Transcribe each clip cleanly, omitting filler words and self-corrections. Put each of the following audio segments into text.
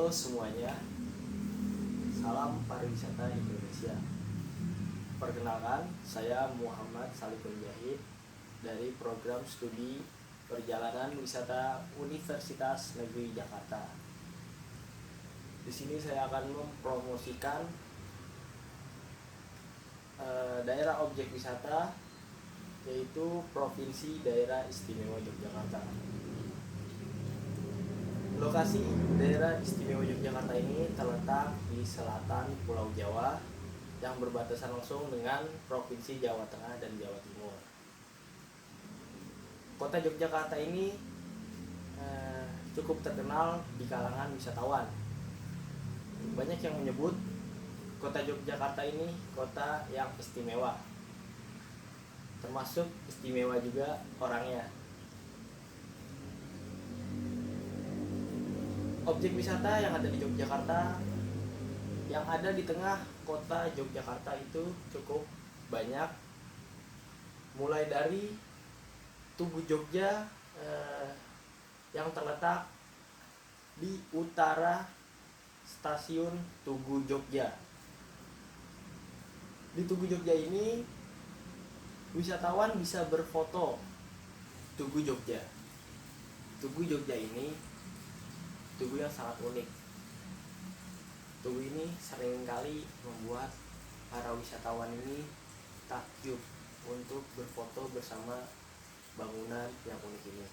Halo semuanya, salam pariwisata Indonesia. Perkenalkan, saya Muhammad Salikun Jahid dari program studi perjalanan wisata Universitas Negeri Jakarta. Di sini saya akan mempromosikan daerah objek wisata, yaitu Provinsi Daerah Istimewa Yogyakarta. Lokasi daerah istimewa Yogyakarta ini terletak di selatan Pulau Jawa yang berbatasan langsung dengan Provinsi Jawa Tengah dan Jawa Timur. Kota Yogyakarta ini cukup terkenal di kalangan wisatawan. Banyak yang menyebut kota Yogyakarta ini kota yang istimewa, termasuk istimewa juga orangnya. Objek wisata yang ada di Yogyakarta, yang ada di tengah kota Yogyakarta itu cukup banyak, mulai dari Tugu Jogja yang terletak di utara stasiun Tugu Jogja. Di Tugu Jogja ini wisatawan bisa berfoto Tugu Jogja. Tugu Jogja ini tugu yang sangat unik. Tugu ini seringkali membuat para wisatawan ini takjub untuk berfoto bersama bangunan yang unik ini.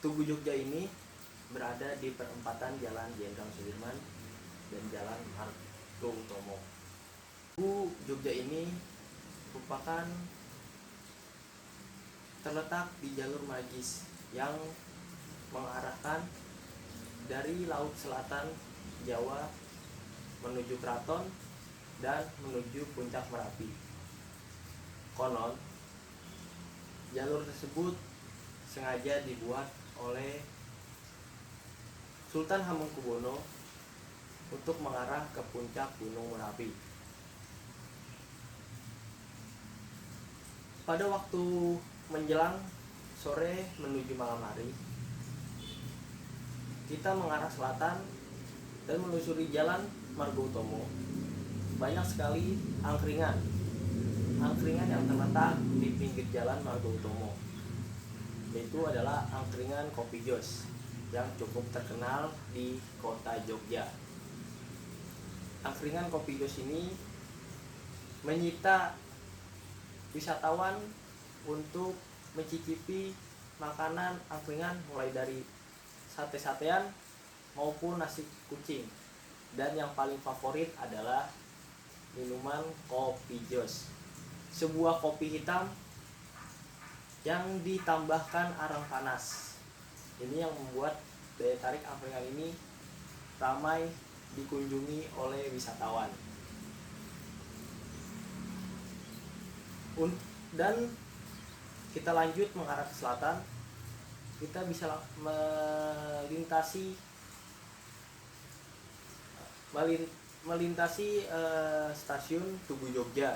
Tugu Jogja ini berada di perempatan Jalan Jenderal Sudirman dan Jalan Margo Utomo. Tugu Jogja ini merupakan terletak di jalur magis yang mengarahkan dari Laut Selatan Jawa menuju Keraton dan menuju Puncak Merapi. Konon, jalur tersebut sengaja dibuat oleh Sultan Hamengkubuwono untuk mengarah ke puncak Gunung Merapi. Pada waktu menjelang sore menuju malam hari, kita mengarah selatan dan menelusuri Jalan Margo Utomo. Banyak sekali angkringan yang terletak di pinggir Jalan Margo Utomo, yaitu adalah angkringan Kopi Jos yang cukup terkenal di kota Jogja. Angkringan Kopi Jos ini menyita wisatawan untuk mencicipi makanan angkringan mulai dari sate-satean maupun nasi kucing, dan yang paling favorit adalah minuman Kopi Jos, sebuah kopi hitam yang ditambahkan arang panas. Ini yang membuat daya tarik angkringan ini ramai dikunjungi oleh wisatawan. Dan kita lanjut mengarah ke selatan, kita bisa melintasi stasiun Tugu Jogja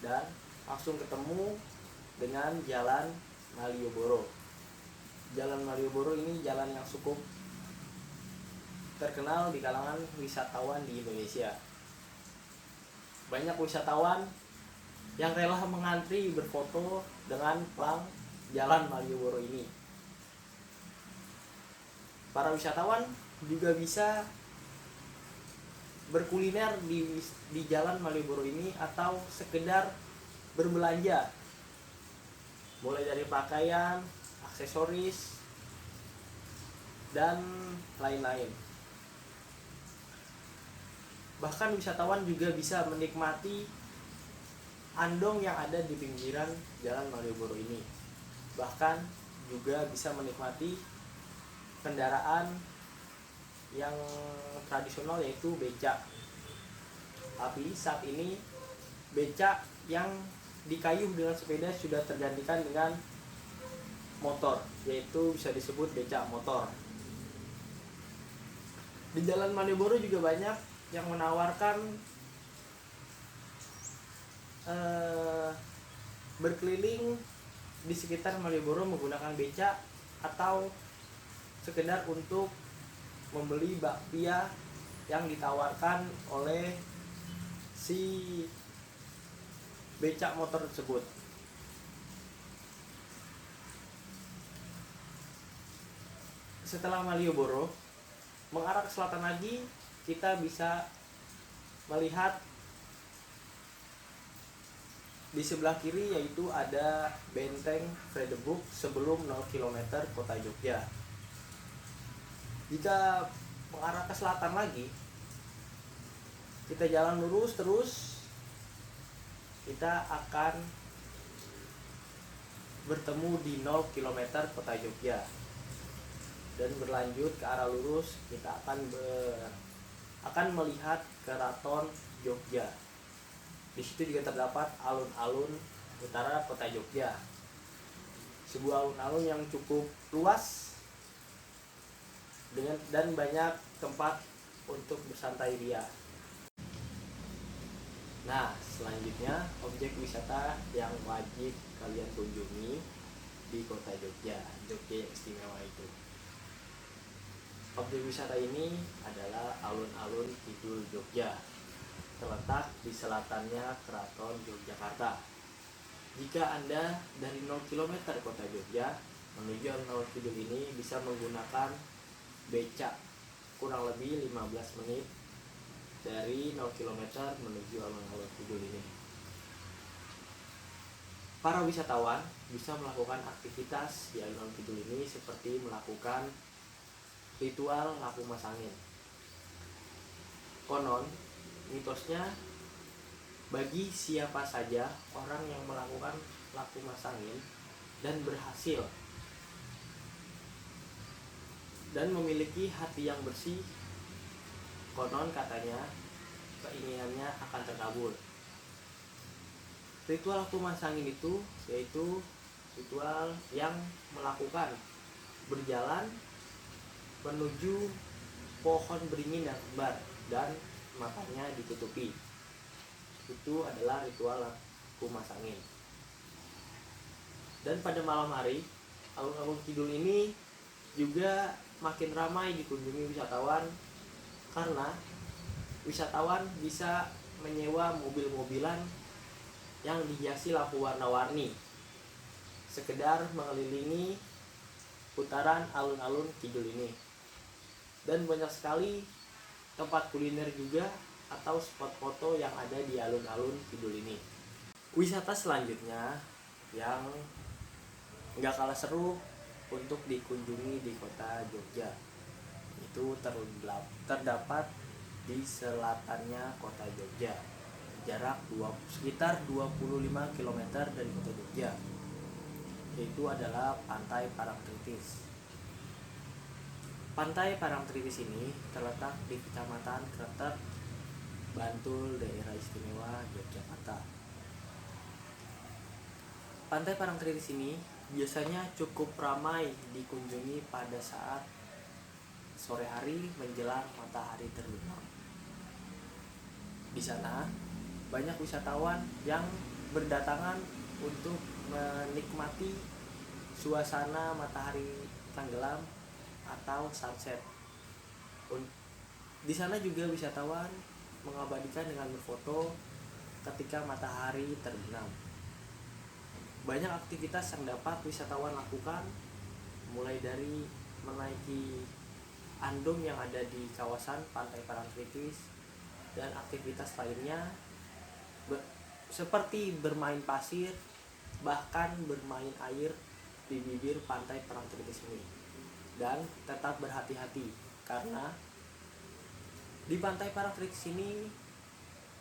dan langsung ketemu dengan Jalan Malioboro. Jalan Malioboro ini jalan yang cukup terkenal di kalangan wisatawan di Indonesia. Banyak wisatawan yang rela mengantri berfoto dengan plang Jalan Malioboro ini. Para wisatawan juga bisa berkuliner di Jalan Malioboro ini atau sekedar berbelanja, mulai dari pakaian, aksesoris, dan lain-lain. Bahkan wisatawan juga bisa menikmati andong yang ada di pinggiran Jalan Malioboro ini. Bahkan juga bisa menikmati kendaraan yang tradisional, yaitu becak. Tapi saat ini becak yang dikayuh dengan sepeda sudah tergantikan dengan motor, yaitu bisa disebut becak motor. Di Jalan Malioboro juga banyak yang menawarkan berkeliling di sekitar Malioboro menggunakan becak atau sekedar untuk membeli bakpia yang ditawarkan oleh si becak motor tersebut. Setelah Malioboro, mengarah ke selatan lagi, kita bisa melihat di sebelah kiri yaitu ada Benteng Vredenburg sebelum 0 km kota Jogja. Jika mengarah ke selatan lagi, kita jalan lurus terus, kita akan bertemu di 0 km kota Jogja. Dan berlanjut ke arah lurus, kita akan melihat Keraton Jogja. Di situ juga terdapat alun-alun utara kota Jogja. Sebuah alun-alun yang cukup luas dan banyak tempat untuk bersantai ria. Nah, selanjutnya objek wisata yang wajib kalian kunjungi di kota Jogja, Jogja yang istimewa itu. Objek wisata ini adalah alun-alun Kidul Jogja, terletak di selatannya Keraton Yogyakarta. Jika Anda dari 0 km kota Jogja menuju alun-alun Kidul ini bisa menggunakan becak kurang lebih 15 menit dari 0 km menuju alun-alun Kidul ini. Para wisatawan bisa melakukan aktivitas di alun-alun Kidul ini seperti melakukan ritual laku masangin. Konon, mitosnya bagi siapa saja orang yang melakukan laku masangin dan berhasil dan memiliki hati yang bersih, konon katanya keinginannya akan terkabul. Ritual laku masangin itu yaitu ritual yang melakukan berjalan menuju pohon beringin yang kembar dan matanya ditutupi. Itu adalah ritual laku masangin. Dan pada malam hari, alun-alun Kidul ini juga makin ramai dikunjungi wisatawan karena wisatawan bisa menyewa mobil-mobilan yang dihiasi lampu warna-warni sekedar mengelilingi putaran alun-alun Kidul ini. Dan banyak sekali tempat kuliner juga atau spot foto yang ada di alun-alun Kidul ini. Wisata selanjutnya yang nggak kalah seru untuk dikunjungi di kota Jogja itu terdapat di selatannya kota Jogja, jarak sekitar 25 km dari kota Jogja, yaitu adalah Pantai Parangtritis. Pantai Parangtritis ini terletak di Kecamatan Kretek, Bantul, Daerah Istimewa Yogyakarta. Pantai Parangtritis ini biasanya cukup ramai dikunjungi pada saat sore hari menjelang matahari terbenam. Di sana banyak wisatawan yang berdatangan untuk menikmati suasana matahari tenggelam atau sunset. Di sana juga wisatawan mengabadikan dengan berfoto ketika matahari terbenam. Banyak aktivitas yang dapat wisatawan lakukan, mulai dari menaiki andong yang ada di kawasan Pantai Parangtritis dan aktivitas lainnya seperti bermain pasir, bahkan bermain air di bibir Pantai Parangtritis ini. Dan tetap berhati-hati karena di Pantai Parangtritis ini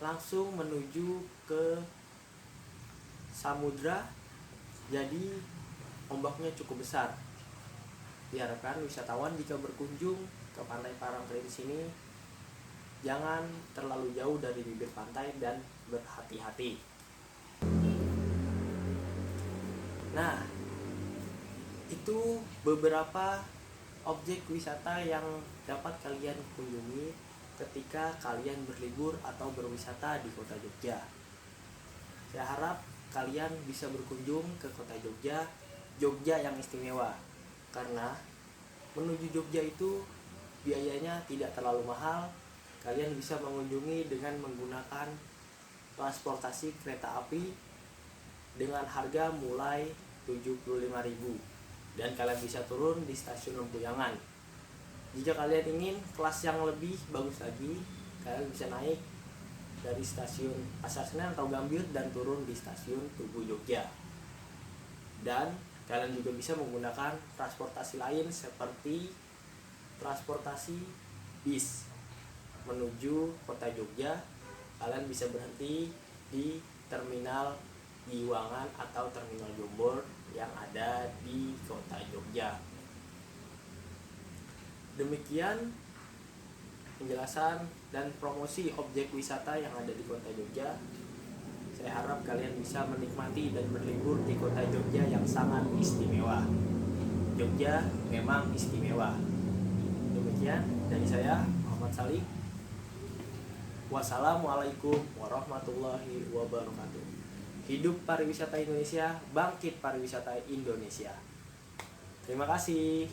langsung menuju ke samudra, jadi ombaknya cukup besar. Diharapkan wisatawan jika berkunjung ke Pantai Parangtritis ini jangan terlalu jauh dari bibir pantai dan berhati-hati. Nah, itu beberapa objek wisata yang dapat kalian kunjungi ketika kalian berlibur atau berwisata di kota Jogja. Saya harap kalian bisa berkunjung ke kota Jogja, Jogja yang istimewa, karena Menuju Jogja itu biayanya tidak terlalu mahal. Kalian bisa mengunjungi dengan menggunakan transportasi kereta api dengan harga mulai 75.000, dan kalian bisa turun di stasiun Lempuyangan. Jika kalian ingin kelas yang lebih bagus lagi, kalian bisa naik dari stasiun Pasar Senen atau Gambir dan turun di stasiun Tugu Jogja. Dan kalian juga bisa menggunakan transportasi lain seperti transportasi bis menuju kota Jogja. Kalian bisa berhenti di terminal Giwangan atau terminal Jombor yang ada di kota Jogja. Demikian penjelasan dan promosi objek wisata yang ada di kota Jogja. Saya harap kalian bisa menikmati dan berlibur di kota Jogja yang sangat istimewa. Jogja memang istimewa. Demikian dari saya, Muhammad Salih. Wassalamualaikum warahmatullahi wabarakatuh. Hidup pariwisata Indonesia, bangkit pariwisata Indonesia. Terima kasih.